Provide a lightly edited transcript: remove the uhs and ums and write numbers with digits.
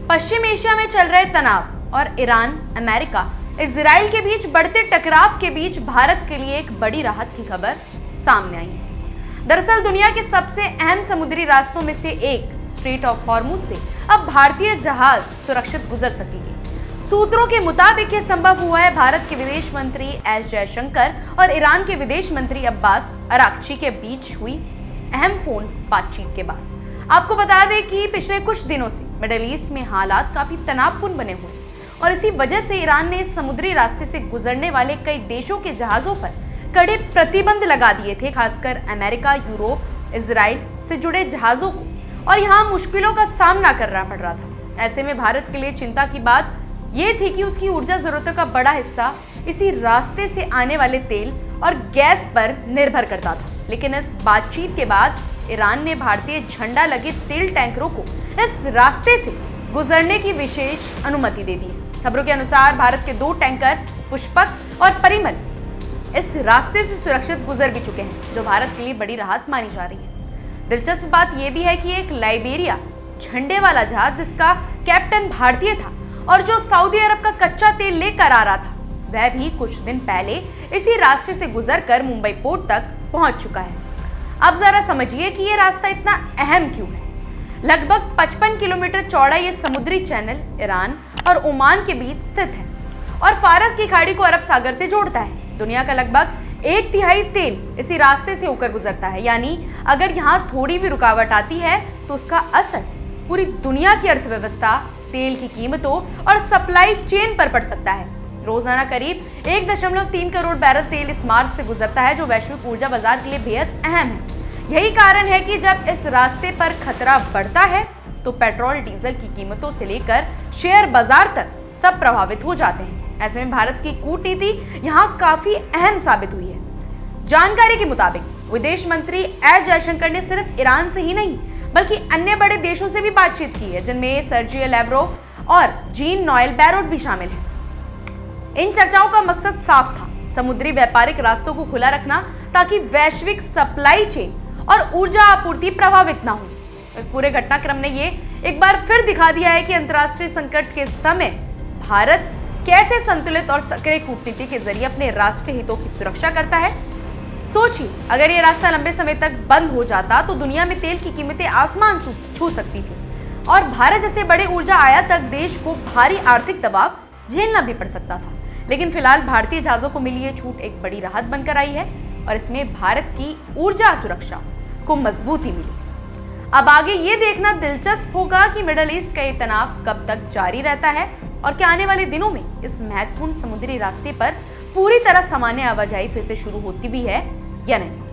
पश्चिम Asia में चल रहे तनाव और ईरान, अमेरिका, इजराइल के बीच बढ़ते टकराव के बीच भारत के लिए एक बड़ी राहत की खबर सामने आई है। दरअसल दुनिया के सबसे अहम समुद्री रास्तों में से एक स्ट्रेट ऑफ हॉर्मुज से अब भारतीय जहाज सुरक्षित गुजर सकेंगे। सूत्रों के मुताबिक यह संभव हुआ है भारत के विदेश मंत्री एस जयशंकर और ईरान के विदेश मंत्री अब्बास अराक्ची के बीच हुई अहम फोन बातचीत के बाद। आपको बता दें कि पिछले कुछ दिनों से मिडिल ईस्ट में हालात काफी तनावपूर्ण बने हुए और इसी वजह से ईरान ने समुद्री रास्ते से गुजरने वाले कई देशों के जहाजों पर कड़े प्रतिबंध लगा दिए थे, खासकर अमेरिका, यूरोप, इजराइल से जुड़े जहाजों को, और यहाँ मुश्किलों का सामना करना पड़ रहा था। ऐसे में भारत के लिए चिंता की बात ये थी कि उसकी ऊर्जा जरूरतों का बड़ा हिस्सा इसी रास्ते से आने वाले तेल और गैस पर निर्भर करता था। लेकिन इस बातचीत के बाद ईरान ने भारतीय झंडा लगे तेल टैंकरों को इस रास्ते से गुजरने की विशेष अनुमति दे दी। खबरों के अनुसार भारत के 2 टैंकर पुष्पक और परिमल इस रास्ते से सुरक्षित गुजर भी चुके हैं, जो भारत के लिए बड़ी राहत मानी जा रही है। दिलचस्प बात यह भी है कि एक लाइबेरिया झंडे वाला जहाज जिसका कैप्टन भारतीय था और जो सऊदी अरब का कच्चा तेल लेकर आ रहा था, वह भी कुछ दिन पहले इसी रास्ते से गुजरकर मुंबई पोर्ट तक पहुंच चुका है। अब जरा समझिए कि यह रास्ता इतना अहम क्यों है। लगभग 55 किलोमीटर चौड़ा ये समुद्री चैनल ईरान और ओमान के बीच स्थित है और फारस की खाड़ी को अरब सागर से जोड़ता है। दुनिया का लगभग 1/3 तेल इसी रास्ते से होकर गुजरता है, यानी अगर यहाँ थोड़ी भी रुकावट आती है तो उसका असर पूरी दुनिया की अर्थव्यवस्था, तेल की कीमतों और सप्लाई चेन पर पड़ सकता है। रोजाना करीब 1.3 करोड़ बैरल तेल इस मार्ग से गुजरता है, जो वैश्विक ऊर्जा बाजार के लिए बेहद अहम है। यही कारण है कि जब इस रास्ते पर खतरा बढ़ता है तो पेट्रोल, डीजल की कीमतों से लेकर शेयर बाजार तक सब प्रभावित हो जाते हैं। ऐसे में भारत की कूटनीति यहाँ काफी अहम साबित हुई है। जानकारी के मुताबिक विदेश मंत्री एस जयशंकर ने सिर्फ ईरान से ही नहीं बल्कि अन्य बड़े देशों से भी बातचीत की है, जिनमें सर्जी लैवरोव और जीन नोएल बैरोट भी शामिल हैं। इन चर्चाओं का मकसद साफ था, समुद्री व्यापारिक रास्तों को खुला रखना ताकि वैश्विक सप्लाई चेन और ऊर्जा आपूर्ति प्रभावित ना हो। इस पूरे घटनाक्रम ने ये एक बार फिर दिखा दिया है कि अंतर्राष्ट्रीय संकट के समय भारत कैसे संतुलित और सक्रिय कूटनीति के जरिए अपने राष्ट्रीय हितों की सुरक्षा करता है। सोचिए, अगर ये रास्ता लंबे समय तक बंद हो जाता तो दुनिया में तेल की कीमतें आसमान छू सकती थी और भारत जैसे बड़े ऊर्जा आयातक देश को भारी आर्थिक दबाव झेलना भी पड़ सकता था। लेकिन फिलहाल भारतीय जहाजों को मिली ये छूट एक बड़ी राहत बनकर आई है और इसमें भारत की ऊर्जा सुरक्षा को मजबूती मिली। अब आगे ये देखना दिलचस्प होगा कि मिडिल ईस्ट का ये तनाव कब तक जारी रहता है और क्या आने वाले दिनों में इस महत्वपूर्ण समुद्री रास्ते पर पूरी तरह सामान्य आवाजाही फिर से शुरू होती भी है या नहीं।